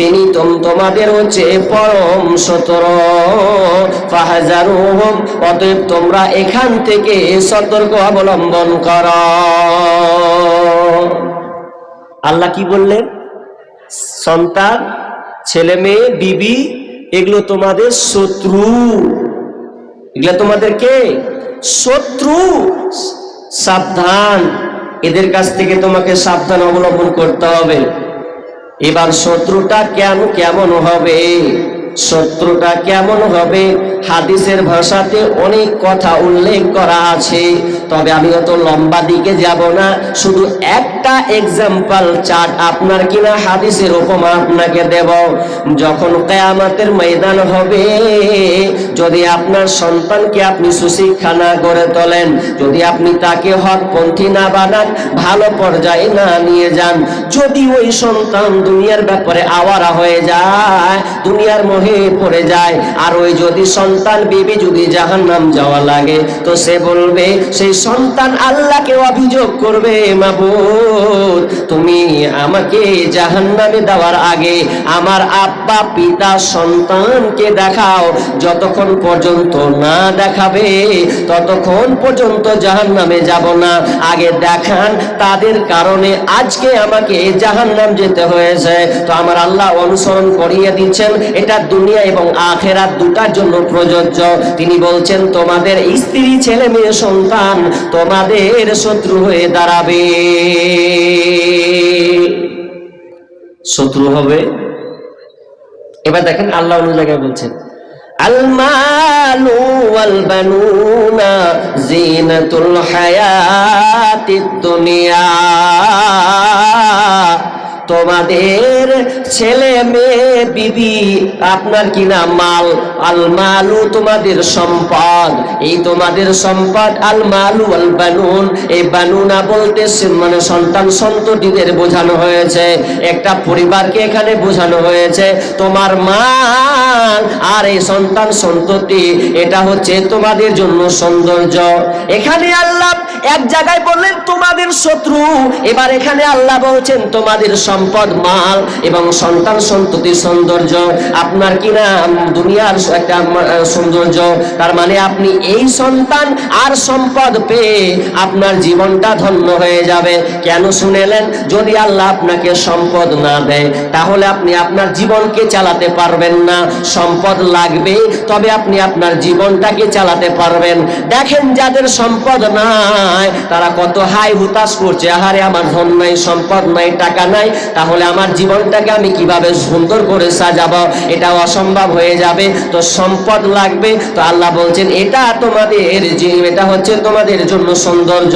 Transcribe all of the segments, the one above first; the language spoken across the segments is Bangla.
তিনি তোমাদের হচ্ছে পরম সতর্ক। ফাহজারুহুম, অতএব তোমরা এখান থেকে সতর্ক অবলম্বন করো। আল্লাহ কি বললেন? সন্তান, ছেলে মেয়ে, বিবি, এগুলো তোমাদের শত্রু। এগুলো তোমাদের কে? শত্রু। সাবধান, এদের কাছ থেকে তোমাকে সাবধান অবলম্বন করতে হবে। এবার শত্রুটা কেমন হবে? শত্রুটা কেমন হবে? হাদিসের ভাষাতে অনেক কথা উল্লেখ করা আছে, তবে আমি অত লম্বা দিকে যাব না। শুধু একটা এক্সাম্পল চার্ট আপনার কিনা হাদিসের উপমা আপনাকে দেব। যখন কিয়ামতের ময়দান হবে, যদি আপনার সন্তানকে আপনি সুশিক্ষা না গড়ে তোলেন, যদি আপনি তাকে হকপন্থী না বানান, ভালো পর্যায়ে না নিয়ে যান, যদি ওই সন্তান দুনিয়ার ব্যাপারে আওয়ারা হয়ে যায়, দুনিয়ার মোহে পড়ে যায়, আর ওই যদি সন্তান বিবি যদি জাহান্নাম যাওয়া লাগে, তো সে বলবে, সেই সন্তান আল্লাহকে অভিযোগ করবে, মাবুদ তুমি আমাকে জাহান্নামে দেওয়ার আগে আমার আব্বা পিতা সন্তানকে দেখাও। যতক্ষণ পর্যন্ত না দেখাবে ততক্ষণ পর্যন্ত জাহান্নামে যাব না। আগে দেখান, তাদের কারণে আজকে আমাকে জাহান্নাম যেতে হয়েছে। তো আমার আল্লাহ অনুসরণ করিয়ে দিচ্ছেন, এটা দুনিয়া এবং আখিরাত দুটার জন্য প্রযোজ্য। তিনি বলছেন, তোমাদের স্ত্রী, ছেলে মেয়ে, সন্তান তোমাদের শত্রু হয়ে দাঁড়াবে, শত্রু হবে। এবার দেখেন আল্লাহ অন্য জায়গায় বলছেন, আল মালু ওয়াল বানুনা জিনাতুল হায়াতিদ দুনিয়া। তোমাদের ছেলে মেয়ে, বিবি আপনার কিনা মাল। আল মালু তোমাদের সম্পদ, এই তোমাদের সম্পদ। আল মালু আল বানুন, এই বানুনা বলতে মানে সন্তান সন্ততিদের বোঝানো হয়েছে, একটা পরিবারকে এখানে বোঝানো হয়েছে। তোমার মাল আর এই সন্তান সন্ততি, এটা হচ্ছে তোমাদের জন্য সৌন্দর্য। এখানে আল্লাহ এক জায়গায় বললেন তোমাদের শত্রু, এবার এখানে আল্লাহ বলছেন তোমাদের সম্পদ, মাল এবং সন্তান সন্ততি সৌন্দর্য। আপনার কিনা দুনিয়ার একটা সৌন্দর্য, তার মানে আপনি এই সন্তান আর সম্পদ পেয়ে আপনার জীবনটা ধন্য হয়ে যাবে। কেন শুনেলেন? যদি আল্লাহ আপনাকে সম্পদ না দেয়, তাহলে আপনি আপনার জীবনকে চালাতে পারবেন না। সম্পদ লাগবে, তবে আপনি আপনার জীবনটাকে চালাতে পারবেন। দেখেন যাদের সম্পদ নাই, তারা কত হাই হুতাশ করছে, আহারে আমার ধন নাই, সম্পদ নাই, টাকা নাই, তাহলে আমার জীবনটাকে আমি কিভাবে সুন্দর করে সাজাবো? এটা অসম্ভব হয়ে যাবে। তো সম্পদ লাগবে, তো আল্লাহ বলছেন এটা এটা হচ্ছে তোমাদের জন্য সৌন্দর্য।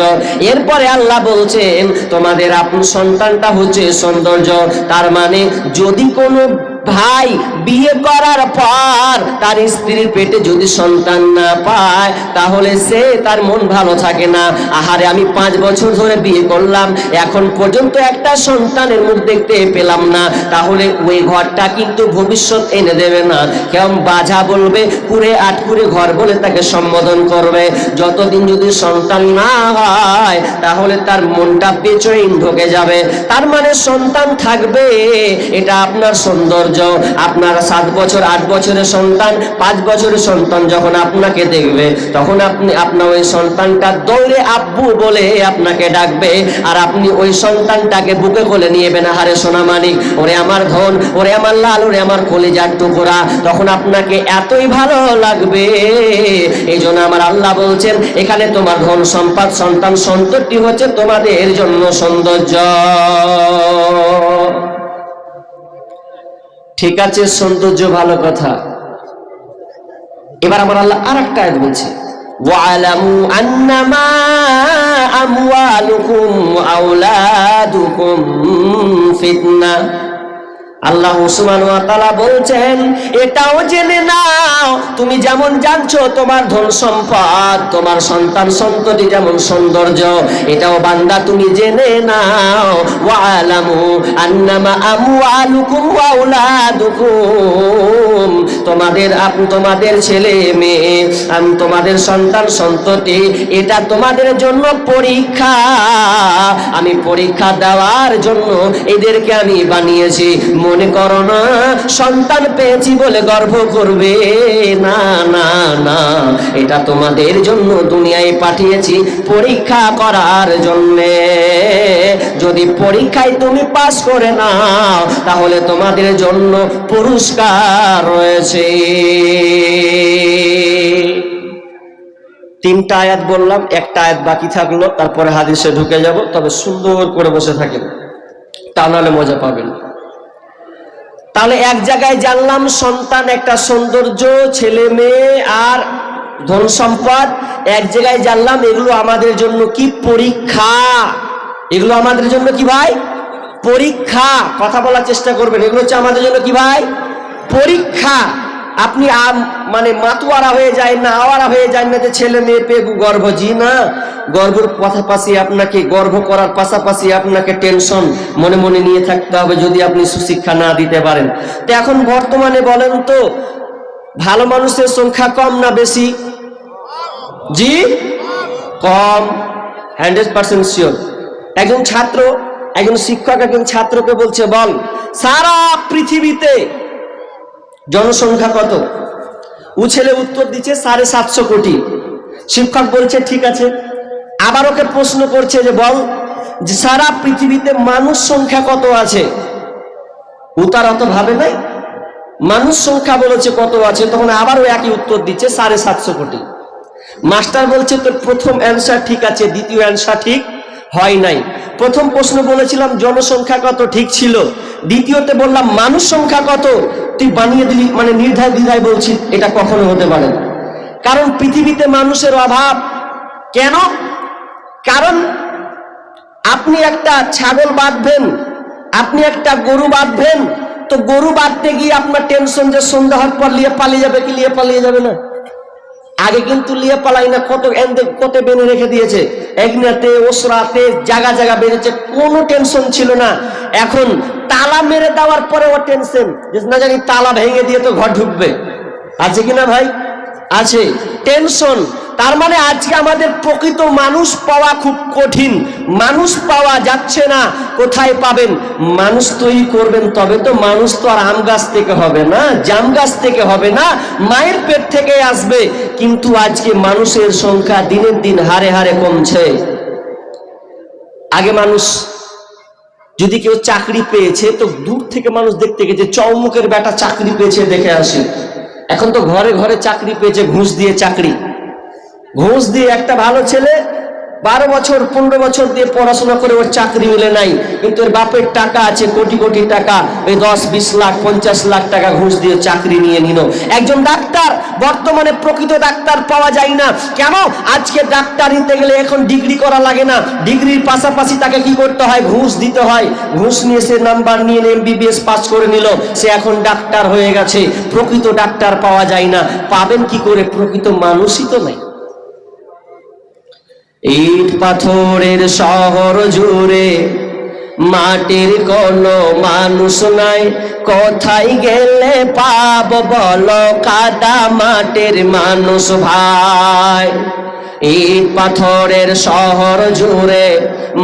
এরপরে আল্লাহ বলছেন তোমাদের আপন সন্তানটা হচ্ছে সৌন্দর্য। তার মানে যদি কোনো ভাই বিয়ে করার পর তার স্ত্রীর পেটে যদি সন্তান না পায়, তাহলে সে তার মন ভালো থাকে না। আহারে আমি 5 বছর ধরে বিয়ে করলাম, এখন পর্যন্ত একটা সন্তানের মুখ দেখতে পেলাম না, তাহলে ওই ঘরটা কিন্তু ভবিষ্যৎ এনে দেবে না। কেমন বাজা বলবে, কুড়ে আটকুড়ে ঘর বলে তাকে সম্বোধন করবে। যতদিন যদি সন্তান না হয়, তাহলে তার মনটা বেচৈন ঢুকে যাবে। তার মানে সন্তান থাকবে, এটা আপনার সৌন্দর্য। আপনার 7 বছর 8 বছরের সন্তান, 5 বছরের সন্তান যখন আপনাকে দেখবে, তখন আপনার ওই সন্তানটা দৌড়ে আব্বু বলে আপনাকে ডাকবে, আর আপনি ওই সন্তানটাকে বুকে কোলে নিয়েবেন, আহারে সোনা মানিক, ওরে আমার ধন, ওরে আমার লাল, ওরে আমার কলিজার টুকরা। তখন আপনাকে এতই ভালো লাগবে। এই জন্য আমার আল্লাহ বলছেন এখানে তোমার ধন সম্পদ, সন্তান সন্ততি হচ্ছে তোমাদের জন্য সৌন্দর্য। ঠিক আছে, সৌন্দর্য ভালো কথা। এবার আমার আল্লাহ আর একটা আয়াত বলছে, ওয়ালামু আন্নামা আমওয়ালুকুম ওয়া আওলাদুকুম ফিতনা। আল্লাহ সুবহানাহু ওয়া তাআলা বলছেন এটাও জেনে নাও, তুমি যেমন জানছো তোমার ধন সম্পদ, তোমার সন্তান সন্ততি যেমন সৌন্দর্য, এটাও বান্দা তুমি জেনে নাও। ওয়ালামু আন্নামা আমওয়ালুকুম ওয়া আওলাদুকুম, তোমাদের ছেলে মেয়ে, তোমাদের সন্তান সন্ততি, এটা তোমাদের জন্য পরীক্ষা। আমি পরীক্ষা দেওয়ার জন্য এদেরকে আমি বানিয়েছি। মনে করো না সন্তান পেয়েছি বলে গর্ব করবে, না না না, এটা তোমাদের জন্য দুনিয়ায় পাঠিয়েছি পরীক্ষা করার জন্যে। যদি পরীক্ষায় তুমি পাস করে নাও তাহলে তোমাদের জন্য পুরস্কার রয়েছে। তিনটা আয়াত বললাম, একটা আয়াত বাকি থাকলো, তারপরে হাদিসে ঢুকে যাব। তবে সুন্দর করে বসে থাকেন, তা নাহলে মজা পাবেন। তাহলে এক জায়গায় জানলাম সন্তান একটা সৌন্দর্য, ছেলে মেয়ে আর ধন সম্পদ। এক জায়গায় জানলাম এগুলো আমাদের জন্য কি পরীক্ষা, এগুলো আমাদের জন্য কি ভাই পরীক্ষা। কথা বলার চেষ্টা করবেন, এগুলো হচ্ছে আমাদের জন্য কি ভাই পরীক্ষা। আপনি মানে মাতুয়ারা হয়ে যায় না, আওয়ারা হয়ে যায় না যে ছেলে মেয়ে পেয়ে গর্ব, জি না। গর্বের পাশাপাশি আপনাকে গর্ব করার পাশাপাশি আপনাকে টেনশন মনে মনে নিয়ে থাকতে হবে যদি আপনি সুশিক্ষা না দিতে পারেন। তো এখন বর্তমানে বলেন তো ভালো মানুষের সংখ্যা কম না বেশি? জি কম, 100% শিওর। একজন ছাত্র, একজন শিক্ষক একজন ছাত্রকে বলছে, বল সারা পৃথিবীতে জনসংখ্যা কত? ও ছেলে উত্তর দিচ্ছে 750 কোটি। শিক্ষক বলছে ঠিক আছে। আবার ওকে প্রশ্ন করছে যে বল যে সারা পৃথিবীতে মানুষ সংখ্যা কত আছে? ও তার অত ভাবে নাই, মানুষ সংখ্যা বলেছে কত আছে, তখন আবার ও একই উত্তর দিচ্ছে 750 কোটি। মাস্টার বলছে তোর প্রথম অ্যান্সার ঠিক আছে, দ্বিতীয় অ্যান্সার ঠিক হয় নাই। প্রথম প্রশ্ন বলেছিলাম জনসংখ্যা কত, ঠিক ছিল। দ্বিতীয়তে বললাম মানুষ সংখ্যা কত, তুই বানিয়ে দিলি, মানে নির্ধায় দ্বিধায় বলছি। এটা কখনো হতে পারে না, কারণ পৃথিবীতে মানুষের অভাব। কেন? কারণ আপনি একটা ছাগল বাঁধবেন, আপনি একটা গরু বাঁধবেন, তো গরু বাঁধতে গিয়ে আপনার টেনশন যে সন্ধ্যা হওয়ার পর লিয়ে পালিয়ে যাবে কি লিয়ে পালিয়ে যাবে না। আগে কিন্তু লিয়ে পালাই না, কত বেঁধে রেখে দিয়েছে, একনাতে ওসরাতে জায়গা জায়গা বেঁধেছে, কোনো টেনশন ছিল না। এখন তালা মেরে দেওয়ার পরে ও টেনশন যে না জানি তালা ভেঙে দিয়ে তো ঘর ঢুকবে, আছে কিনা ভাই? আছে, টেনশন। তার মানে আজকে আমাদের প্রকৃত মানুষ পাওয়া খুব কঠিন, মানুষ পাওয়া যাচ্ছে না। কোথায় পাবেন? মানুষ তৈরি করবেন তবে তো। মানুষ তো আর আম গাছ থেকে হবে না, জাম গাছ থেকে হবে না, মায়ের পেট থেকে আসবে। কিন্তু আজকে মানুষের সংখ্যা দিনের দিন হারে হারে কমছে। আগে মানুষ যদি কেউ চাকরি পেয়েছে তো দূর থেকে মানুষ দেখতে গেছে, চৌমুখের বেটা চাকরি পেয়েছে দেখে আসে। এখন তো ঘরে ঘরে চাকরি পেয়েছে, ঘুষ দিয়ে চাকরি। ঘুষ দিয়ে একটা ভালো ছেলে 12 বছর 15 বছর দিয়ে পড়াশোনা করে ওর চাকরি মিলে নাই, কিন্তু ওর বাপের টাকা আছে কোটি কোটি টাকা, ওই 10-20 লাখ 50 লাখ টাকা ঘুষ দিয়ে চাকরি নিয়ে নিল। একজন ডাক্তার, বর্তমানে প্রকৃত ডাক্তার পাওয়া যায় না। কেন? আজকে ডাক্তার নিতে গেলে এখন ডিগ্রি করা লাগে না, ডিগ্রির পাশাপাশি তাকে কি করতে হয়? ঘুষ দিতে হয়। ঘুষ নিয়ে সে নাম্বার নিয়ে MBBS পাস করে নিল, সে এখন ডাক্তার হয়ে গেছে। প্রকৃত ডাক্তার পাওয়া যায় না। পাবেন কি করে? প্রকৃত মানুষই তো নাই। ইট পাথরের শহর জুড়ে মাটির কোনো মানুষ নাই, কোথায় গেলে পাব বলো কাদা মাটির মানুষ ভাই। ইট পাথরের শহর জুড়ে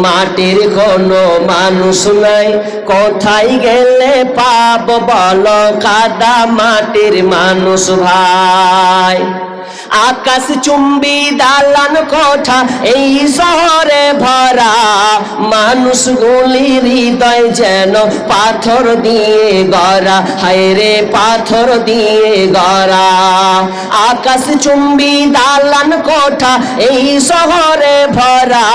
মাটির কোনো মানুষ নাই, কোথায় গেলে পাব বলো কাদা মাটির মানুষ ভাই। আকাশ চুম্বি দালান কোঠা এই শহরে ভরা, মানুষগুলির হৃদয় যেন পাথর দিয়ে গড়া, হায় রে পাথর দিয়ে গড়া। আকাশ চুম্বি দালান কোঠা এই শহরে ভরা,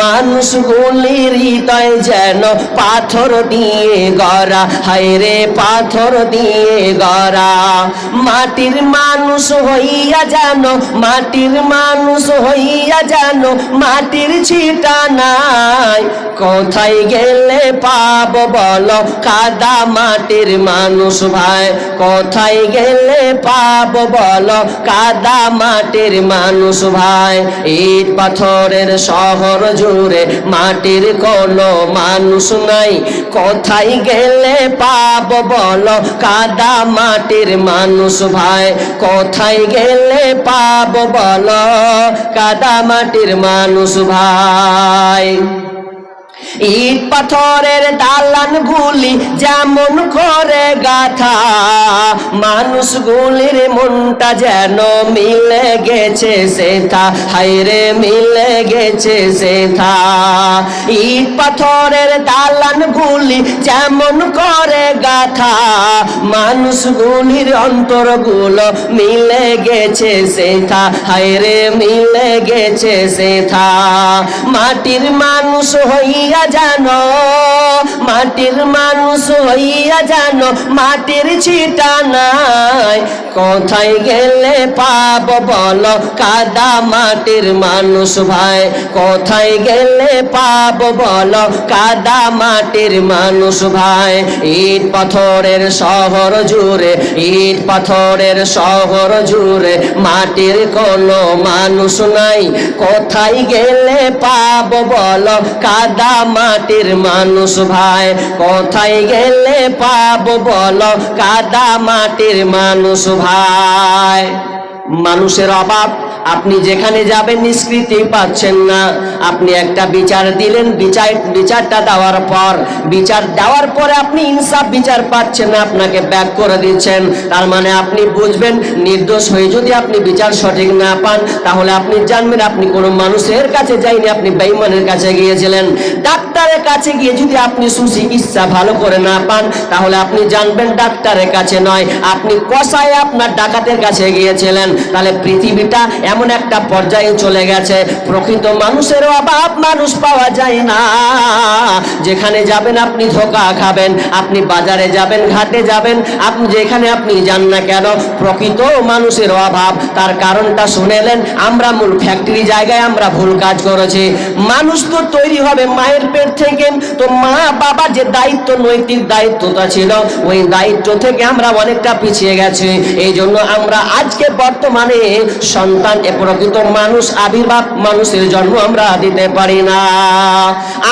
মানুষগুলির হৃদয় যেন পাথর দিয়ে গড়া, হায় রে পাথর দিয়ে গড়া। মাটির মানুষ হইয়া জানো, মাটির মানুষ হইয়া জানো, মাটির ছিটা নাই, কোথায় গেলে পাবো বলো কাদা মাটির মানুষ ভাই, কোথায় গেলে পাবো বলো কাদা মাটির মানুষ ভাই। ইট পাথরের শহর জুড়ে মাটির কোনো মানুষ নাই, কোথায় গেলে পাবো বলো কাদা মাটির মানুষ ভাই, কোথায় গেলে পাবো বলো কাদা মাটির মানুষ ভাই। ইট পাথরের দালানগুলি যেমন করে গাথা, মানুষগুলির মনটা যেন মিলে গেছে সেথা, হায়রে মিলে গেছে সেথা। ইট পাথরের দালানগুলি যেমন করে গাথা, মানুষগুলির অন্তরগুলো মিলে গেছে সেথা, হায়রে মিলে গেছে সেথা। মাটির মানুষ হইয়া জানো, মাটির মানুষ হইয়া জানো, মাটির ছিটা নাই, কোথায় গেলে পাবো বলো কাদা মাটির মানুষ ভাই, কোথায় গেলে পাবো বলো কাদা মাটির মানুষ ভাই। ইট পাথরের শহর জুড়ে, ইট পাথরের শহর জুড়ে মাটির কোনো মানুষ নাই, কোথায় গেলে পাবো বলো কাদা মাটির মানুষ ভাই, কোথায় গেলে পাবো বলো কাদা মাটির মানুষ ভাই। মানুষের অভাব, আপনি যেখানে যাবেন নিষ্কৃতি পাচ্ছেন না। আপনি একটা বিচার দিলেন, বিচারটা দেওয়ার পরে আপনি ইনসাফ বিচার পাচ্ছেন না, আপনাকে ব্যাক করে দিচ্ছেন। তার মানে আপনি বুঝবেন, নির্দোষ হয়ে যদি আপনি বিচার সঠিক না পান, তাহলে আপনি জানবেন আপনি কোনো মানুষের কাছে যায়নি, আপনি বেঈমানের কাছে গিয়েছিলেন। ডাক্তারের কাছে গিয়ে যদি আপনি সুচিকিৎসা ভালো করে না পান, তাহলে আপনি জানবেন ডাক্তারের কাছে নয়, আপনি কসাই আপনার ডাকাতের কাছে গিয়েছিলেন। তাহলে পৃথিবীটা এমন একটা পর্যায়ে চলে গেছে, প্রকৃত মানুষের অভাব মানুষ পাওয়া যায় না। যেখানে যাবেন আপনি ধোঁকা খাবেন, আপনি বাজারে যাবেন, ঘাটে যাবেন, আপনি যেখানে আপনি যান না কেন, প্রকৃত মানুষের অভাব। তার কারণটা শুনেলেন, আমরা মূল ফ্যাক্টরি জায়গায় আমরা ভুল কাজ করেছি। মানুষ তো তৈরি হবে মায়ের পেট থেকে, তো মা বাবার যে দায়িত্ব, নৈতিক দায়িত্বটা ছিল, ওই দায়িত্ব থেকে আমরা অনেকটা পিছিয়ে গেছি। এই জন্য আমরা আজকে বর্তমানে সন্তান, প্রকৃত মানুষ, আবির্ভাব মানুষের জন্ম আমরা দিতে পারি না।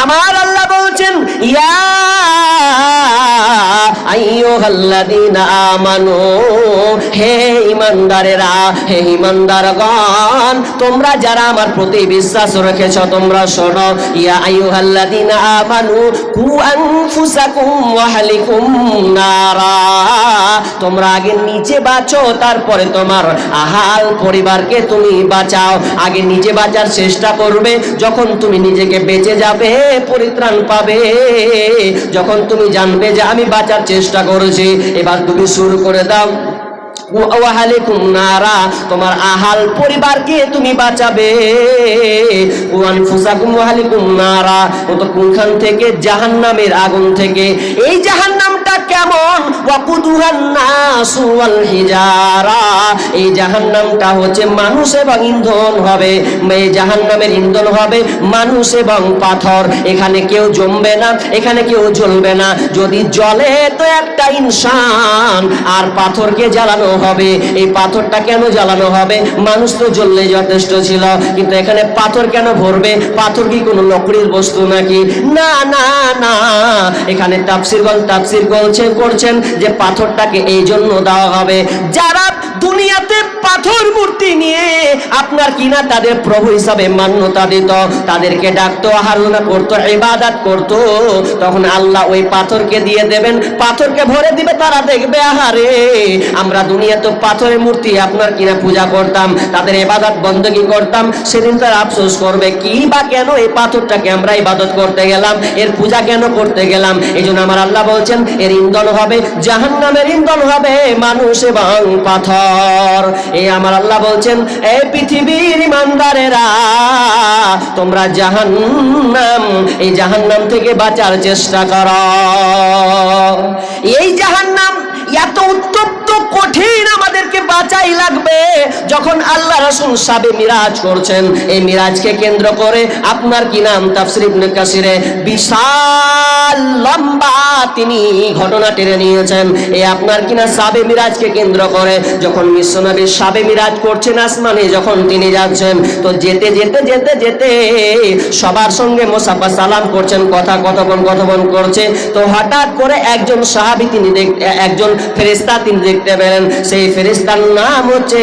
আমার আল্লাহ বলছেন, ইয়া আইয়ুহাল্লাযীনা আমানু, হে ঈমানদারেরা, হে ঈমানদারগণ, তোমরা যারা আমার প্রতি বিশ্বাস রেখেছ তোমরা শোনো। ইয়া আইয়ুহাল্লাযীনা আমানু কু আনফুসাকুম ওয়া আহলিকুম নারা, তোমরা আগে নিজে বাঁচো, তারপরে তোমার আহাল পরিবারকে তুমি বাঁচাও। আগে নিজে বাঁচার চেষ্টা করবে, যখন তুমি নিজেকে বেঁচে যাবে, পরিত্রাণ পাবে, যখন তুমি জানবে যে আমি বাঁচার চেষ্টা করেছি, এবার তুমি শুরু করে দাও ওয়াহালিকুম নারা, তোমার আহাল পরিবারকে তুমি বাঁচাবে। ওয়ানফুসাকুম ওয়াহালিকুম নারা, ও তো কোনখান থেকে? জাহান্নামের আগুন থেকে। এই জাহান্নামটা কেমন? ওয়াকুদুহান নাসু ওয়াল হিজারা, এই জাহান্নামটা হচ্ছে মানুষ এবং ইন্ধন হবে। এই জাহান্নামের ইন্ধন হবে মানুষ এবং পাথর। এখানে কেউ জমবে না, এখানে কেউ জ্বলবে না। যদি জ্বলে তো একটা ইনসান, আর পাথরকে জ্বালানো হবে। এই পাথরটা কেন জ্বালানো হবে? মানুষ তো জ্বললে যথেষ্ট ছিল, কিন্তু এখানে পাথর কেন ভরবে? পাথর কি কোনো লকড়ির বস্তু নাকি? না না না, এখানে তাফসীরগণ তাফসীর করছেন যে পাথরটাকে এই জন্য দেওয়া হবে, যারা দুনিয়াতে পাথর মূর্তি নিয়ে আপনার কিনা তাদের প্রভু হিসাবে মান্যতা দিত, তাদেরকে ডাকতো, আরাধনা করতো, ইবাদত করতো, তখন আল্লাহ ওই পাথরকে দিয়ে দেবেন, পাথরকে ভরে দিবে। তারা দেখবে, আহারে আমরা দুনিয়াতে পাথরের মূর্তি আপনার কিনা পূজা করতাম, তাদের ইবাদত বندگی করতাম। সেদিন তারা আফসোস করবে, কি বা কেন এই পাথরটাকে আমরা ইবাদত করতে গেলাম, এর পূজা কেন করতে গেলাম। এই জন্য আমার আল্লাহ বলছেন, এর ইন্ধন হবে জাহান্নামের ইন্ধন হবে মানুষ এবং পাথর। এই আমার আল্লাহ বলছেন, এই পৃথিবীর ঈমানদারেরা, তোমরা জাহান্নাম, এই জাহান্নাম থেকে বাঁচার চেষ্টা করো। এই জাহান্নাম এত উত্তপ্ত, কঠিন, আমাদেরকে বাঁচাই লাগবে। যখন আল্লাহ রাসূল সাবে মিরাজ করছেন, এই মিরাজকে কেন্দ্র করে আপনার কি নাম তাফসীর ইবনে কাসিরে বিশাল লম্বা তিনি ঘটনা টেনে নিয়েছেন। এই আপনার কিনা সাবে মিরাজকে কেন্দ্র করে যখন বিশ্বনবী সাবে মিরাজ করছেন আসমানে, যখন তিনি যাচ্ছেন, তো যেতে সবার সঙ্গে মুসাফা সালাম করছেন, কথোপকথন করছে। তো হঠাৎ করে একজন সাহাবী, তিনি একজন ফেরেশতা তিনি দেখতে দেখতে পেলেন সেই ফেরেশতার নাম হচ্ছে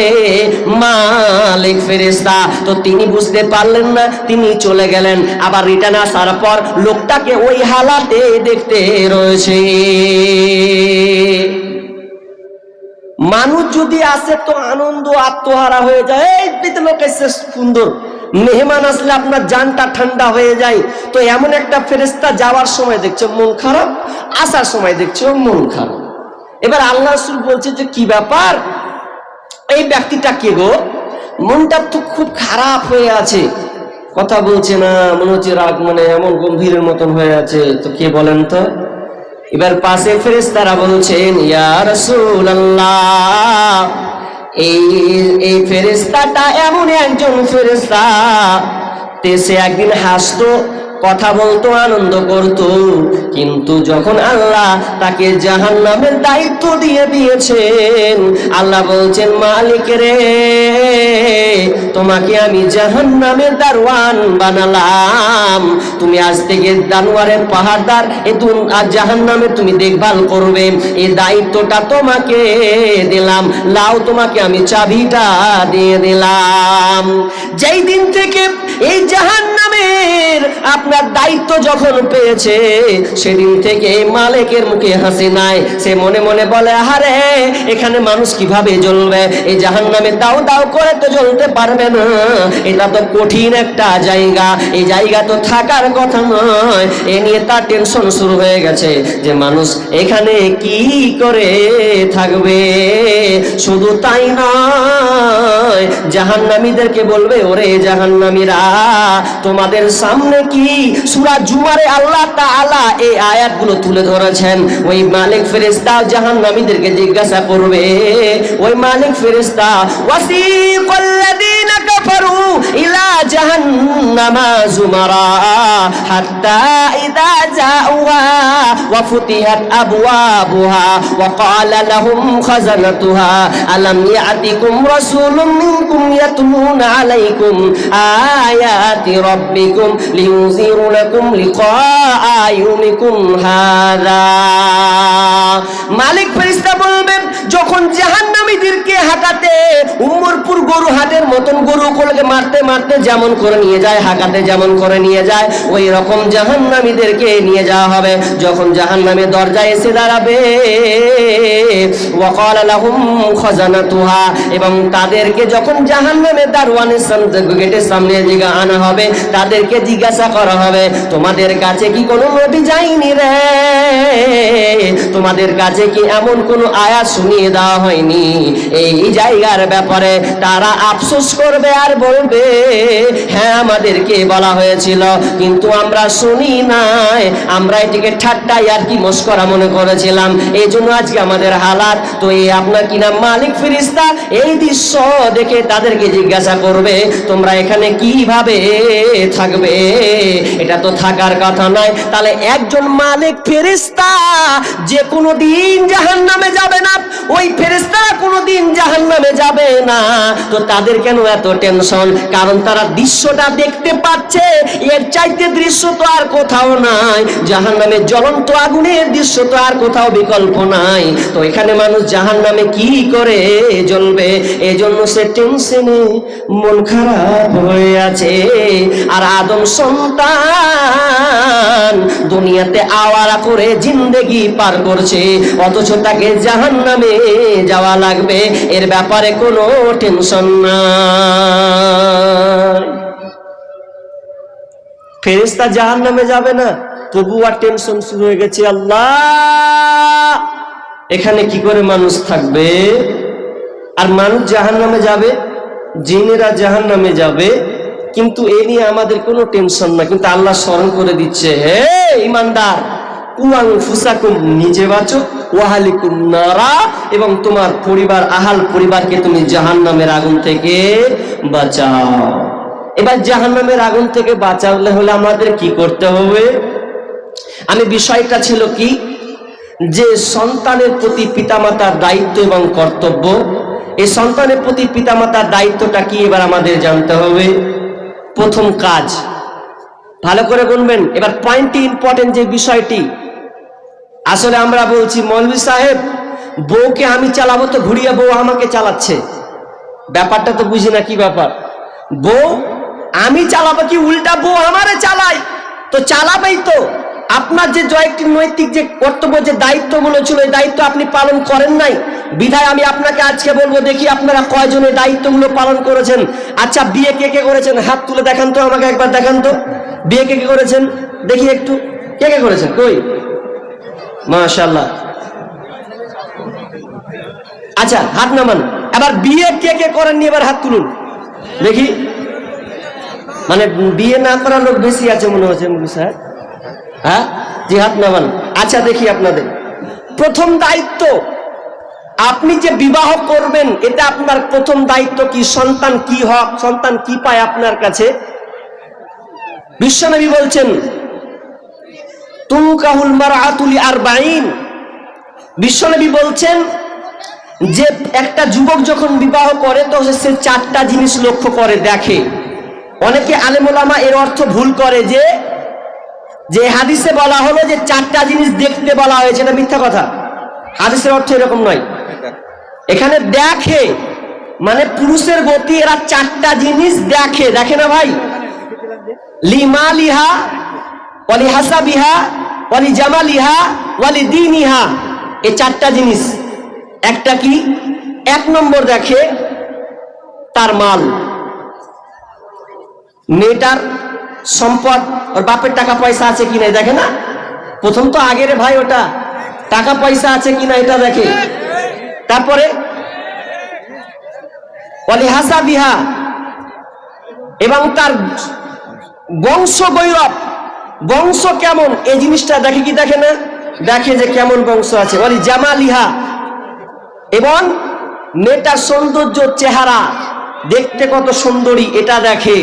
মালিক ফেরেশতা। তো তিনি বুঝতে পারলেন না, তিনি চলে গেলেন। আবার রিটার্ন আসার পর লোকটাকে ওই হালাতে দেখতে রয়েছে। মানুষ যদি আসে তো আনন্দ আত্মহারা হয়ে যায়, এই লোক এসে সুন্দর, মেহমান আসলে আপনার জানটা ঠান্ডা হয়ে যায়। তো এমন একটা ফেরেশতা যাওয়ার সময় দেখছে মন খারাপ, আসার সময় দেখছে মন খারাপ। এবার আল্লাহ রাসূল বলছে যে কি ব্যাপার, এই ব্যক্তিটা কে গো, মনটা তো খুব খারাপ হয়ে আছে, কথা বলছে না, মনে হচ্ছে রাগ, মানে এমন গম্ভীরের মতন হয়ে আছে। তো কে বলেন তো? এবার পাশে ফেরেশতারা বলছেন ইয়া রাসূলুল্লাহ, এই ফেরেশতাটা এমন একজন ফেরেশতা, সে একদিন হাসতো, কথা বলতো, আনন্দ করত, কিন্তু যখন আল্লাহ তাকে জাহান্নামের দায়িত্ব দিয়ে দিয়েছেন, আল্লাহ বলছেন মালিক রে, তোমাকে আমি জাহান্নামের দারওয়ান বানালাম, তুমি আজ থেকে দানওয়ারের পাহাড়দার, আর জাহান্নামে তুমি দেখভাল করবে, এই দায়িত্বটা তোমাকে দিলাম, লাও তোমাকে আমি চাবিটা দিয়ে দিলাম। যেই দিন থেকে এই জাহান্নামের আপনার দায়িত্ব যখন পেয়েছে, সেদিন থেকে মালিকের মুখে হাসি নাই। সে মনে মনে বলে আরে এখানে মানুষ কিভাবে জ্বলবে, এই জাহান্নামে দাও দাও করে তো জ্বলতে পারবে না, এটা তো কঠিন একটা জায়গা, এই জায়গা তো থাকার কথা নয়। এ নিয়ে তার টেনশন শুরু হয়ে গেছে যে মানুষ এখানে কি করে থাকবে। শুধু তাই নয়, জাহান্নামীদেরকে বলবে ওরে জাহান্নামীরা, তোমাদের সামনে কি সূরা জুমারে আল্লাহ তাআলা এই আয়াতগুলো তুলে ধরেছেন। ওই মালিক ফেরেশতা জাহান্নামীদেরকে জিজ্ঞাসা করবে, ওই মালিক ফেরেশতা ওয়াসিকাল্লাযীনা কাফারু ইলা জাহান্নামা যুমারা হাত্তা ইযা জাউহা ওয়া ফুতিহাত আবওয়াবুহা ওয়া ক্বালা লাহুম খাযানাতুহা আলাম ইয়াতিকুম রাসূলুম মিনকুম ইয়াতলুনা আলাইকুম আয়াতি রাব্বিকুম লিয়ুযিরু লাকুম লিকাআ ইয়াউমিকুম হাযা। মালিক ফেরেশতা বলবেন, যখন জাহান্নামীদেরকে হাঁকাতে উমরপুর গরু হাটের মতন গরুগুলোকে মারতে মারতে যেমন করে নিয়ে যায়, হাঁকাতে যেমন করে নিয়ে যায়, ওই রকম জাহান্নামীদেরকে নিয়ে যাওয়া হবে। যখন জাহান্নামের দরজায় এসে দাঁড়াবে, ওয়া ক্বালা লাহুম খাযানাতুহা, এবং তাদেরকে যখন জাহান্নামের দারওয়ানের সামনে গেটের সামনে দিকে আনা হবে, তাদেরকে জিজ্ঞাসা করা হবে তোমাদের কাছে কি কোনো নবী যায়নি রে, তোমাদের কাছে কি এমন কোনো আয়াত শুনিয়ে দেওয়া হয়নি এই জায়গার ব্যাপারে? তারা আফসোস করবে আর বলবে হ্যাঁ আমাদেরকে বলা হয়েছিল, কিন্তু আমরা শুনি নাই, আমরা এটিকে ঠাট্টাই আর কি মস্করা মনে করেছিলাম, এই জন্য আজকে আমাদের হালাত। তো এই আপনার কি নাম মালিক ফেরেশতা এই দৃশ্য দেখে তাদেরকে জিজ্ঞাসা করবে তোমরা এখানে কিভাবে থাকবে, এটা তো থাকার কথা নয়। তাহলে একজন মালিক ফেরেশতা যে কোনো দিন জাহান্নামে যাবে না, ওই ফেরেশতারা কোনোদিন জাহান্নামে যাবে না, তো তাদের কেন এত টেনশন? কারণ তারা দৃশ্যটা দেখতে পাচ্ছে, এর চাইতে দৃশ্য তো আর কোথাও নাই, জাহান্নামে জ্বলন্ত আগুনের দৃশ্য তো আর কোথাও বিকল্প নাই। তো এখানে মানুষ জাহান্নামে কি করে জ্বলবে, এজন্য সে টেনশনে মন খারাপ হয়ে আছে। আর আদম সন্তান দুনিয়াতে আওয়ারা করে জিন্দেগি পার করছে, অথচ তাকে জাহান্নামে যাওয়া লাগবে, এর ব্যাপারে কোনো টেনশন নাই। ফেরেশতা জাহান্নামে যাবে না, তবু আর টেনশন শুরু হয়ে গেছে, আল্লাহ এখানে কি করে মানুষ থাকবে। আর মানুষ জাহান্নামে যাবে, জিনেরা জাহান্নামে যাবে, কিন্তু এ নিয়ে আমাদের কোনো টেনশন না। কিন্তু আল্লাহ স্মরণ করে দিচ্ছে, হে ঈমানদার, কুআনফুসাকুম, নিজে বাঁচো, ওয়াহালিকুম নারা, এবং তোমার পরিবার, আহাল পরিবারকে তুমি জাহান্নামের আগুন থেকে বাঁচাও। এবার জাহান্নামের আগুন থেকে বাঁচালে হলে আমাদের কি করতে হবে? আমি বিষয়টা ছিল কি, যে সন্তানের প্রতি পিতামাতার দায়িত্ব এবং কর্তব্য, এই সন্তানের প্রতি পিতামাতার দায়িত্বটা কি এবার আমাদের জানতে হবে। প্রথম কাজ ভালো করে গুনবেন। এবার পয়েন্টটি ইম্পর্টেন্ট, যে বিষয়টি আসলে আমরা বলছি মৌলভী সাহেব বউকে আমি চালাবো তো ঘুরিয়ে বউ আমাকে চালাচ্ছে, ব্যাপারটা তো বুঝি না কি ব্যাপার। বউ আমি চালাবো কি উল্টা বউ আমারে চালায়, তো চালাবেই তো। আপনার যে জয়টি নৈতিক যে কর্তব্য যে দায়িত্বগুলো ছিল এই দায়িত্ব আপনি পালন করেন নাই, বিধায় আমি আপনাকে আজকে বলবো দেখি আপনারা কয়জনের দায়িত্বগুলো পালন করেছেন। আচ্ছা বিয়ে কে কে করেছেন হাত তুলে দেখান তো, আমাকে একবার দেখান তো বিয়ে কে কে করেছেন দেখি একটু, কে কে করেছেন কই? মাশাআল্লাহ। আচ্ছা হাত নামান। এবার বিয়ে কে কে করেননি এবার হাত তুলুন দেখি। মানে বিয়ে না করা লোক বেশি আছে মনে হচ্ছে স্যার। হ্যাঁ জি হাত নামান। আচ্ছা দেখি আপনাদের প্রথম দায়িত্ব, আপনি যে বিবাহ করবেন এটা আপনার প্রথম দায়িত্ব কি? সন্তান কি হক, সন্তান কি পায় আপনার কাছে? বিশ্বনবী বলছেন তুনকাহুল মারআতু লিআরবাঈন। বিশ্বনবী বলছেন যে একটা যুবক যখন বিবাহ করে তো সে চারটা জিনিস লক্ষ্য করে দেখে। অনেকে আলেম ওলামা এর অর্থ ভুল করে যে যে হাদিসে বলা হলো যে চারটা জিনিস দেখতে বলা হয়েছে, এটা মিথ্যা কথা। হাদিসের অর্থ এরকম নয়। এখানে দেখে মানে পুরুষের গতি এরা চারটা জিনিস দেখে, দেখে না ভাই? লিমালিহা ওয়ালি হাসাবিহা ওয়ালি জামালিহা ওয়ালি দীনিহা, এই চারটা জিনিস। একটা কি? এক নম্বর দেখে তার মাল, মেয়েটার সম্পদ, ওর বাপের টাকা পয়সা আছে কিনা দেখে না? প্রথম তো আগের ভাই ওটা টাকা পয়সা আছে কিনা এটা দেখে। তারপরে ওয়ালি হাসাবিহা, এবং তার বংশ গৌরব, বংশ কেমন এই জিনিসটা দেখে কি দেখে না? দেখে যে কেমন বংশ আছে। ওয়ালি জামালিহা, এবং মেয়েটার সৌন্দর্য, চেহারা দেখতে কত সুন্দরী এটা দেখে।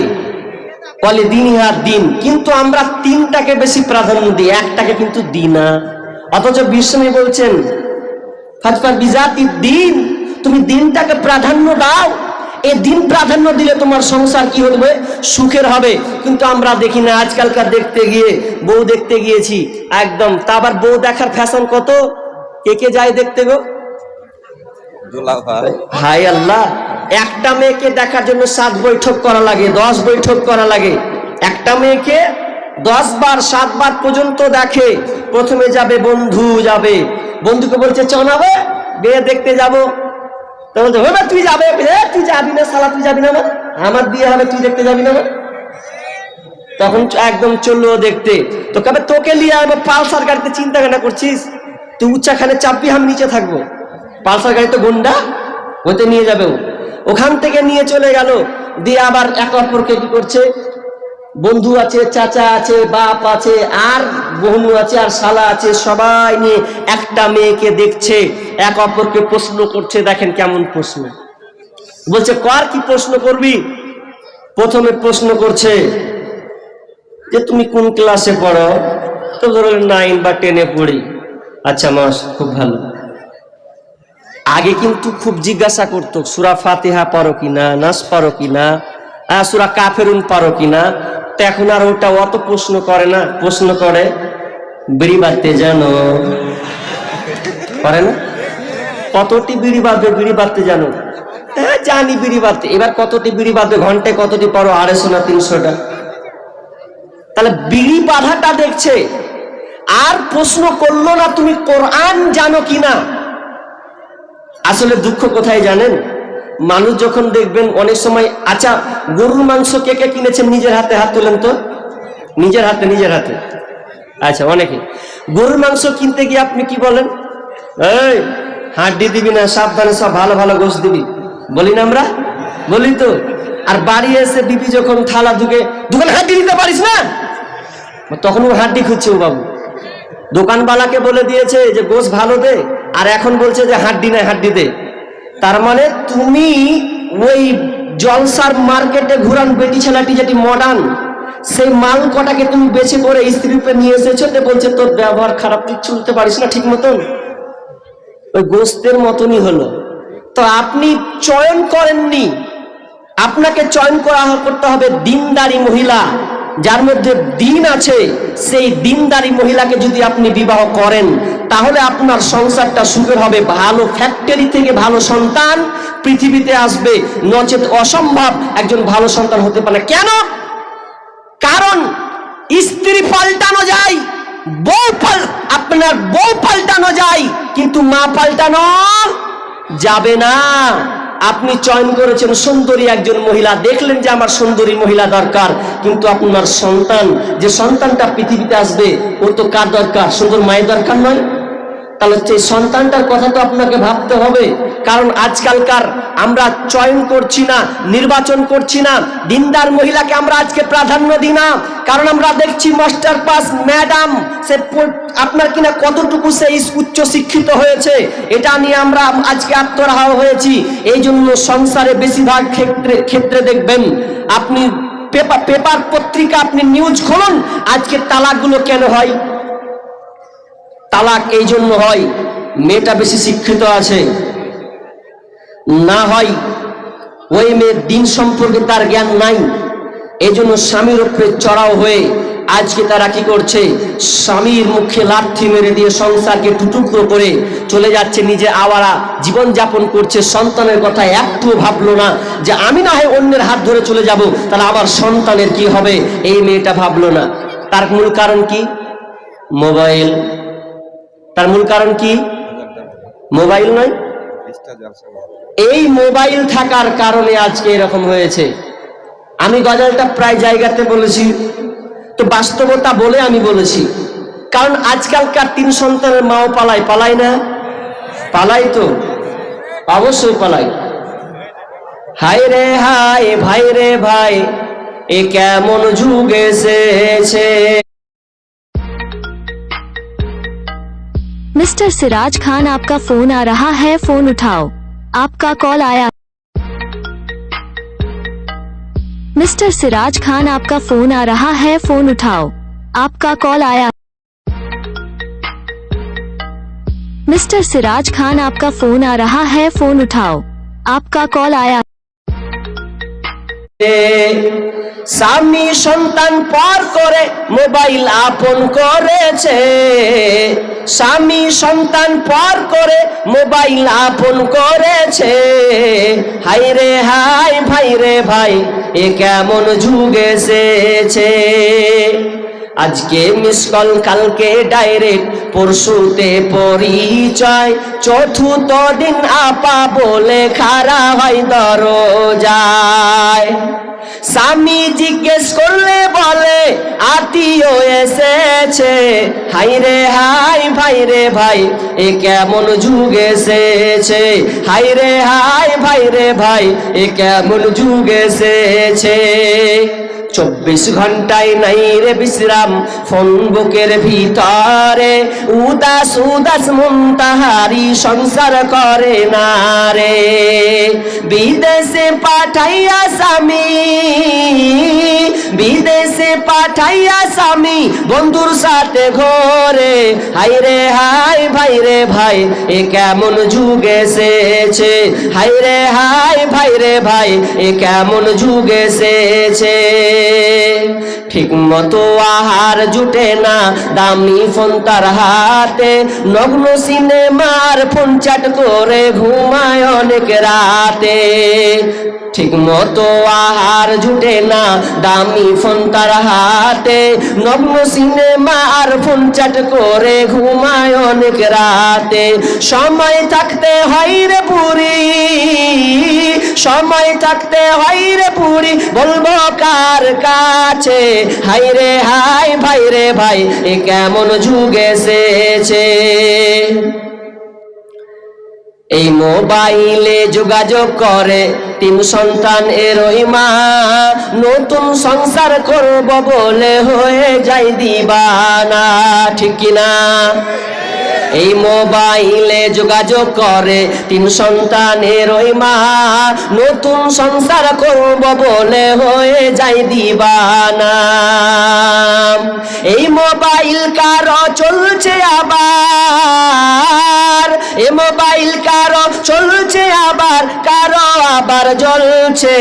ওয়ালি দীনিহা, দিন। কিন্তু আমরা তিনটাকে বেশি প্রাধান্য দিই, একটাকে কিন্তু দিই না। অথচ বিশ্বনবী বলছেন ফাজফার বিজাতিদ দ্বীন, তুমি দিনটাকে প্রাধান্য দাও। এই দিন প্রাধান্য দিলে তোমার সংসার কি হবে? সুখের হবে। কিন্তু আমরা দেখি না। আজকালকার দেখতে গিয়ে বউ দেখতে গিয়েছি একদম, তা আবার বউ দেখার ফ্যাশন কত, কে কে যায় দেখতে গো? হায় আল্লাহ, একটা মেয়েকে দেখার জন্য 7 বৈঠক করা লাগে, 10 বৈঠক করা লাগে। একটা মেয়েকে 10 বার 7 বার পর্যন্ত দেখে। প্রথমে যাবে বন্ধু, যাবে বন্ধুকে বলছে চনাবে বিয়ে দেখতে যাবো, তখন তুই যাবে, তুই যাবি না শালা, তুই যাবি না, আমার বিয়ে হবে তুই দেখতে যাবি না? তখন একদম চললো দেখতে। তো কবে তোকে নিয়ে আসবো পালসার গাড়িতে, চিন্তা কেন করছিস? তুই উচ্চাখানে চাপবি, আমি নিচে থাকবো। পালসার গাড়ি তো গুন্ডা, ওতে নিয়ে যাবে। ওখান থেকে নিয়ে চলে গেল, দিয়ে আবার এক অপরকে কি করছে? বন্ধু আছে, চাচা আছে, বাপ আছে, আর বোনু আছে, আর শালা আছে, সবাই নিয়ে একটা মেয়েকে দেখছে, এক অপরকে প্রশ্ন করছে। দেখেন কেমন প্রশ্ন বলছে, কার কি প্রশ্ন করবি? প্রথমে প্রশ্ন করছে যে তুমি কোন ক্লাসে পড়ো? তো ধরো 9 বা 10-এ পড়ি। আচ্ছা মাস, খুব ভালো। আগে কিন্তু খুব জিজ্ঞাসা করতো সূরা ফাতিহা পড়ো কিনা, নাস পড়ো কিনা, সূরা কাফেরুন পড়ো কিনা। তো এখন আর ওটা অত প্রশ্ন করে না, প্রশ্ন করে বিড়ি বাঁধতে জানো? করে না? কতটি বিড়ি বাঁধবে? বিড়ি বাঁধতে জানো? হ্যাঁ জানি বিড়ি বাঁধতে। এবার কতটি বিড়ি বাঁধবে? ঘন্টায় কতটি পড়ো? 250 না 300টা। তাহলে বিড়ি বাঁধাটা দেখছে, আর প্রশ্ন করলো না তুমি কোরআন জানো কিনা। আসলে দুঃখ কোথায় জানেন? মানুষ যখন দেখবেন অনেক সময়, আচ্ছা গরুর মাংস কে কে কিনেছেন নিজের হাতে? হাত তোলেন তো। নিজের হাতে, নিজের হাতে। আচ্ছা অনেকে গরুর মাংস কিনতে গিয়ে আপনি কি বলেন? এই হাড্ডি দিবি না, সাবধানে, সব ভালো ভালো গোশ দিবি, বলি না আমরা? বলি তো। আর বাড়ি এসে বিবি যখন থালা ধুকে, দোকানে হাড্ডি দিতে পারিস না, তখন ও হাড্ডি খুঁজছে। ও বাবু দোকানওয়ালাকে বলে দিয়েছে যে গোশ ভালো দে, আর এখন বলছে যে হাড্ডি নাই, হাড্ডি দে। তার মানে তুমি ওই জলসার মার্কেটে ঘুরান বেটি ছেলাটি যেটি মডার্ন, সেই মাল কটাকে তুমি বেছে করে স্ত্রী রূপে নিয়ে এসেছো, তো বলছে তোর ব্যবহার খারাপ, তুই চলতে পারিস না ঠিক মতন। ওই গোস্তের মতনই হলো। তো আপনি চয়ন করেননি, আপনাকে চয়ন করতে হবে দিনদারি মহিলা, যার মধ্যে দিন আছে, সেই দিনদারি মহিলাকে যদি আপনি বিবাহ করেন তাহলে আপনার সংসারটা সুখের হবে। ভালো ফ্যাক্টরি থেকে ভালো সন্তান পৃথিবীতে আসবে, নচেত অসম্ভব একজন ভালো সন্তান হতে পারে। কেন? কারণ স্ত্রী পাল্টানো যায়, আপনার বউ পাল্টানো যায়, কিন্তু মা পাল্টানো যাবে না। আপনি চয়ন করেছেন সুন্দরী একজন মহিলা, দেখলেন যে আমার সুন্দরী মহিলা দরকার, কিন্তু আপনার সন্তান, যে সন্তানটা পৃথিবীতে আসবে, ওর তো কার দরকার? সুন্দর মায়ের দরকার নয়? তাহলে সেই সন্তানটার কথা তো আপনাকে ভাবতে হবে। কারণ আজকালকার আমরা চয়ন করছি না, নির্বাচন করছি না, দিনদার মহিলাকে আমরা আজকে প্রাধান্য দিই না। কারণ আমরা দেখছি মাস্টার পাস ম্যাডাম, সে আপনার কিনা কতটুকু সে উচ্চ শিক্ষিত হয়েছে, এটা নিয়ে আমরা আজকে আত্মরাহ হয়েছি। এই জন্য সংসারে বেশিরভাগ ক্ষেত্রে দেখবেন, আপনি পেপার পত্রিকা, আপনি নিউজ খুলুন, আজকে তালাকগুলো কেন হয়? তালাক এই জন্য হয়, মেয়েটা বেশি শিক্ষিত আছে, না হয় ওই মেয়ের দিন সম্পর্কে তার জ্ঞান নাই। এই জন্য স্বামীর উপরে চড়াও হয়ে আজকে তারা কি করছে? স্বামীর মুখে লাথি মেরে দিয়ে সংসারকে টুকরো করে চলে যাচ্ছে, নিজে আওয়ারা জীবন যাপন করছে। সন্তানের কথা একটু ভাবলো না যে আমি না হয় অন্যের হাত ধরে চলে যাব, তাহলে আমার সন্তানের কি হবে, এই মেয়েটা ভাবলো না। তার মূল কারণ কি? মোবাইল। তার মূল কারণ কি? মোবাইল নয়? এই মোবাইল থাকার কারণে আজকে এরকম হয়েছে। আমি গজলটা প্রায় জায়গাতে বলেছি, তো বাস্তবতা বলে আমি বলেছি। কারণ আজকালকার 3 সন্তানের মাও পালায় না? পালাই তো, অবশ্যই পালাই। হায় রে হায়, ভাই রে ভাই, এ কেমন যুগ এসেছে। मिस्टर सिराज खान, आपका फोन आ रहा है, फोन उठाओ। आपका कॉल आया। मिस्टर सिराज खान, आपका फोन आ रहा है, फोन उठाओ। आपका कॉल आया। मिस्टर सिराज खान, आपका फोन आ रहा है, फोन उठाओ। आपका कॉल आया। স্বামী সন্তান পর করে মোবাইল আপন করেছে, স্বামী সন্তান পর করে মোবাইল আপন করেছে। হাই রে হাই, ভাই রে ভাই, এ কেমন যুগ এসেছে। আজকে মিস কল, কালকে ডাইরেক্ট, পরশুতে পরিচয়, চতুর্থ দিন আপা বলে খাড়া হয় দরজায়। স্বামী জিজ্ঞেস করলে বলে আত্মীয় এসেছে। হাই রে হাই, ভাই রে ভাই, এ কেমন যুগ এসেছে। হাই রে হাই, ভাই রে ভাই, এ কেমন যুগ এসেছে। 24 ঘন্টায় নাই রে বিশ্রাম, ফোন বুকের ভিতরে, উদাস উদাস মন তাহারি সংসার করে না রে। বিদেশে পাঠাইয়া স্বামী, বিদেশে পাঠাইয়া স্বামী বন্ধুর সাথে ঘরে। হাই রে হাই, ভাই রে ভাই, এ কেমন যুগ এসেছে। হাই রে হাই, ভাই রে ভাই, এ কেমন যুগ এসেছে। ঠিক মতো আহার জুটে না, দামি ফোন তার হাতে, নগ্ন সিনেমার ফোন চ্যাট করে ঘুমায় অনেক রাতে। ঠিক মতো আহার জুটে না, দামি ফোন তার হাতে, নগ্ন সিনেমার ফোন চ্যাট করে ঘুমায় অনেক রাতে। সময় থাকতে হয় রে পুরি, সময় থাকতে হয় রে পুরি, বলবো কার কাছে। হাই রে হাই, ভাই রে ভাই, এ কেমন যুগ এসেছে। এই মোবাইলে যোগাযোগ করে 3 সন্তান এরই মা, নতুন সংসার করব বলে হয়ে যায় দিবানা। ঠিক কিনা? এই মোবাইলে যোগাযোগ করে 3 সন্তানের ওই মা, নতুন সংসার করব বলে হয়ে যায় দিবানা। এই মোবাইল কারো চলছে আবার, এই মোবাইল কারো চলছে আবার, কারো আবার জ্বলছে।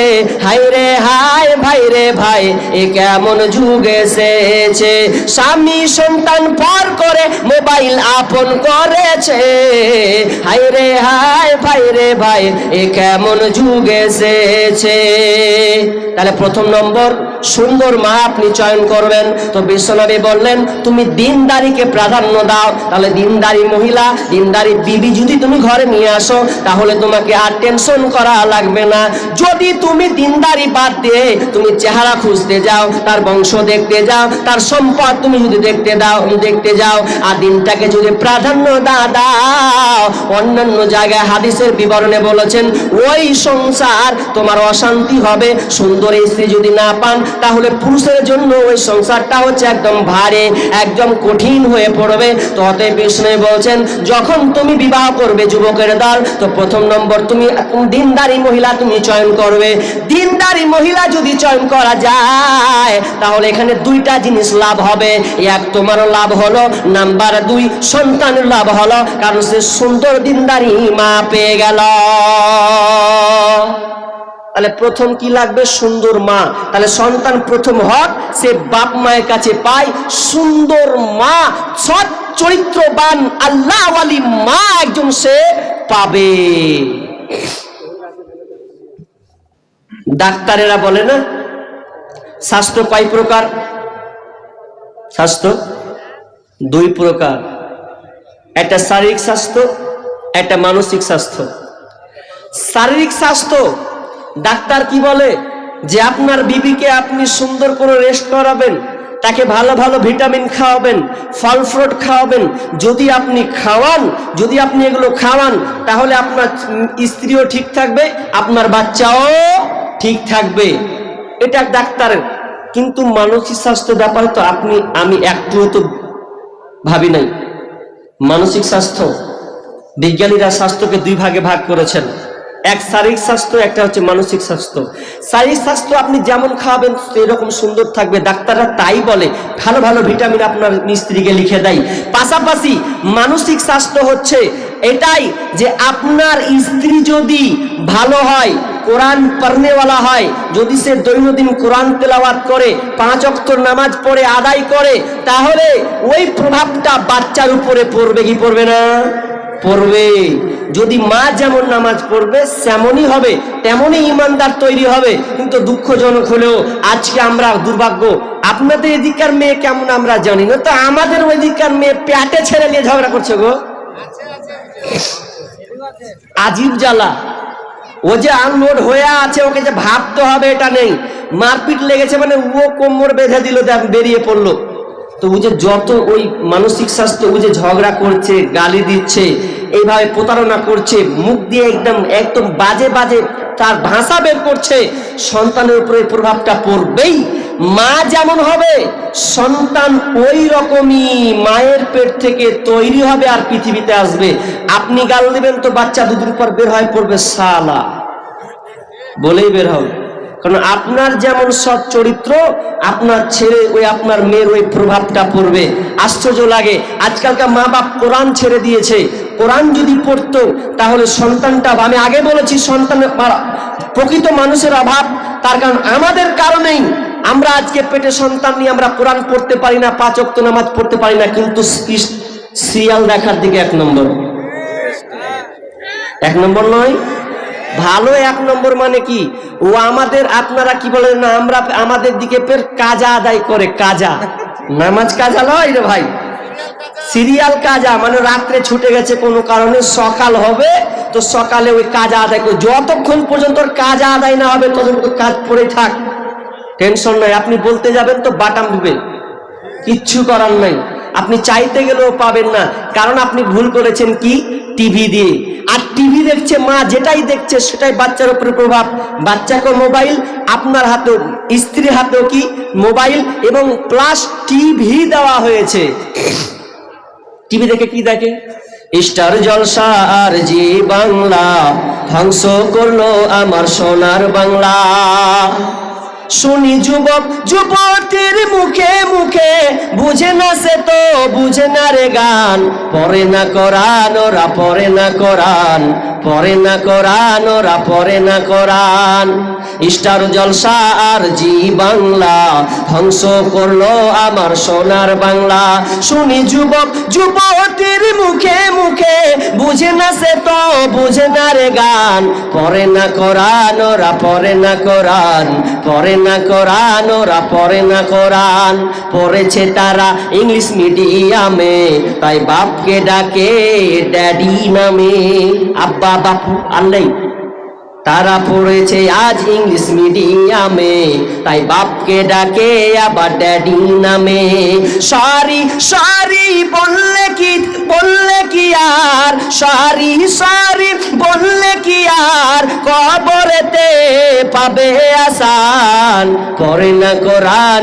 হায় রে হায় ভাই রে ভাই, এ কেমন যুগ এসেছে। স্বামী সন্তান পর করে মোবাইল আপন করেছে। হায় রে হায় ভাই রে ভাই, এ কেমন যুগ এসেছে। তাহলে প্রথম নম্বর সুন্দর মা আপনি চয়ন করবেন। তো বিশ্বনবী বললেন তুমি দিনদারিকে প্রাধান্য দাও। তাহলে দিনদারি মহিলা, দিনদারি বিবি যদি তুমি ঘরে নিয়ে আসো, তাহলে তোমাকে আর টেনশন করা লাগবে না। যদি তুমি দিনদারি বাদ দিয়ে তুমি চেহারা খুঁজতে যাও, তার বংশ দেখতে যাও, তার সম্পদ তুমি যদি দেখতে যাও, আর দিনটাকে যদি প্রাধান্য দাও, অন্যান্য জায়গায় হাদিসের বিবরণে বলেছেন ওই সংসার তোমার অশান্তি হবে। সুন্দর স্ত্রী যদি না পান, তাহলে পুরুষের জন্য ওই সংসারটা হচ্ছে একদম ভারী, একদম কঠিন হয়ে পড়বে। তো অতএব বিষ্ণু বলছেন যখন তুমি বিবাহ করবে যুবকের দল, তো প্রথম নম্বর তুমি দিনদারি মহিলা তুমি চয়ন করবে। দিনদারি মহিলা যদি চয়ন করা যায়, তাহলে এখানে 2টা জিনিস লাভ হবে। এক তোমারও লাভ হলো, নাম্বার 2 সন্তানের লাভ হলো, কারণ সে সুন্দর দিনদারি মা পেয়ে গেল। তাহলে প্রথম কি লাগবে? সুন্দর মা। তাহলে সন্তান প্রথম হক সে বাপ মায়ের কাছে পায় সুন্দর মা, সৎ চরিত্রবান আল্লাহওয়ালি মা একজন সে পাবে। ডাক্তারেরা বলে না স্বাস্থ্য কয় প্রকার? স্বাস্থ্য 2 প্রকার, একটা শারীরিক স্বাস্থ্য, একটা মানসিক স্বাস্থ্য। শারীরিক স্বাস্থ্য ডাক্তার কি বলে যে আপনার বিবিকে আপনি সুন্দর করে রেস্ট করাবেন, তাকে ভালো ভালো ভিটামিন খাওয়াবেন, ফল ফ্রুট খাওয়াবেন। যদি আপনি খাওয়ান, যদি আপনি এগুলো খাওয়ান, তাহলে আপনার স্ত্রীও ঠিক থাকবে, আপনার বাচ্চাও ঠিক থাকবে। এটা ডাক্তারের। কিন্তু মানসিক স্বাস্থ্য ব্যাপারে তো আমি একটুও তো ভাবি নাই। মানসিক স্বাস্থ্য বিজ্ঞানীরা স্বাস্থ্যকে 2 ভাগে ভাগ করেছেন, এক শারীরিক স্বাস্থ্য, একটা হচ্ছে মানসিক স্বাস্থ্য। শারীরিক স্বাস্থ্য আপনি যেমন খাবেন সেরকম সুন্দর থাকবে, ডাক্তাররা তাই বলে, ভালো ভালো ভিটামিন আপনার স্ত্রীকে লিখে দেয়। পাশাপাশি মানসিক স্বাস্থ্য হচ্ছে এটাই যে আপনার স্ত্রী যদি ভালো হয়, কোরআন পড়নেওয়ালা হয়, যদি সে দৈনন্দিন কোরআন তেলাওয়াত করে, 5 ওয়াক্ত নামাজ পড়ে আদায় করে, তাহলে ওই প্রভাবটা বাচ্চার উপরে পড়বে কি পড়বে না? পড়বে। যদি মা যেমন নামাজ পড়বে তেমনই হবে, তেমনই ইমানদার তৈরি হবে। কিন্তু দুঃখজনক হলেও আজকে আমরা দুর্ভাগ্য, আপনাদের এদিকার মেয়ে কেমন আমরা জানি না, তো আমাদের ওই দিককার মেয়ে পেটে ছেড়ে নিয়ে ঝগড়া করছে গো। আজীব জ্বালা। ও যে আনলোড হয়ে আছে, ওকে যে ভাবতে হবে এটা নেই। মারপিট লেগেছে মানে ও কোমর বেঁধে দিল, বেরিয়ে পড়লো। তো ও যে যত ওই মানসিক স্বাস্থ্য, ও যে ঝগড়া করছে, গালি দিচ্ছে, এইভাবে প্রতারণা করছে, মুখ দিয়ে একদম বাজে বাজে তার ভাষা বের করছে, সন্তানের উপরে প্রভাবটা পড়বেই। মা যেমন হবে সন্তান ওই রকমই মায়ের পেট থেকে তৈরি হবে আর পৃথিবীতে আসবে। আপনি গাল দিবেন তো বাচ্চা 2 দিন পর বের হয়ে পড়বে শালা বলেই বের হবে। কারণ আপনার যেমন সৎ চরিত্র, আপনার ছেলে ওই আপনার মেয়ের ওই প্রভাবটা পড়বে। আশ্চর্য লাগে, আজকালকার মা বাপ কোরআন ছেড়ে দিয়েছে। কোরআন যদি পড়তো তাহলে সন্তানটা, আমি আগে বলেছি সন্তানের প্রকৃত মানুষের অভাব, তার কারণ আমাদের কারণেই আমরা আজকে পেটে সন্তান নিয়ে আমরা কোরআন পড়তে পারি না, 5 ওয়াক্ত নামাজ পড়তে পারি না। কিন্তু সিরিয়াল দেখার দিকে 1 নম্বর, 1 নম্বর নয়, ভালো 1 নম্বর। মানে কি ও আমাদের, আপনারা কি বলেন না, আমরা আমাদের দিকে ফের কাজা আদায় করে। কাজা নামাজ কাজা নয় রে ভাই, সিরিয়াল কাজা। মানে রাত্রে ছুটে গেছে কোনো কারণে, সকাল হবে তো সকালে ওই কাজা আদায় করে, যতক্ষণ পর্যন্ত কাজা আদায় না হবে ততক্ষণ কাজ পড়ে থাক, টেনশন নাই। আপনি বলতে যাবেন তো বাটাম দিবে, কিচ্ছু করার নাই। আপনি চাইতে গেলেও পাবেন না, কারণ আপনি ভুল করেছেন কি টিভি দিয়ে। আর টিভি দেখছে মা, যেটাই দেখছে সেটাই বাচ্চার উপরে প্রভাব। বাচ্চাকে মোবাইল, আপনার হাতেও, স্ত্রীর হাতেও কি মোবাইল এবং প্লাস টিভি দেওয়া হয়েছে। টিভি দেখে কি দেখে? স্টার জলসা আর জি বাংলা ধ্বংস করলো আমার সোনার বাংলা। শুনি যুবক যুবতীর মুখে মুখে, বুঝে না সে তো বুঝে না রে গান, পড়ে না কোরআন ওরা পড়ে না কোরআন, পড়ে না কোরআন ওরা পড়ে না কোরআন। স্টার জলসা আর জি বাংলা ধ্বংস করলো আমার সোনার বাংলা। শুনি যুবক যুবতীর মুখে মুখে, বুঝে না সে তো বুঝে না রে গান, পড়ে না কোরআন ওরা পড়ে না কোরআন, পড়ে না কোরআন ওরা পড়ে না কোরআন। পড়েছে তারা ইংলিশ মিডিয়ামে, তাই বাপকে ডাকে ড্যাডি নামে। আব্বা বাপু আল্লাই, তারা পড়েছে আজ ইংলিশ মিডিয়ামে, তাই বাপকে ডাকে আবার ড্যাডি নামে। সরি সরি বললে কি আর, সরি সরি বললে কি আর, কবরেতে পাবে আসান, পড়ে না কোরআন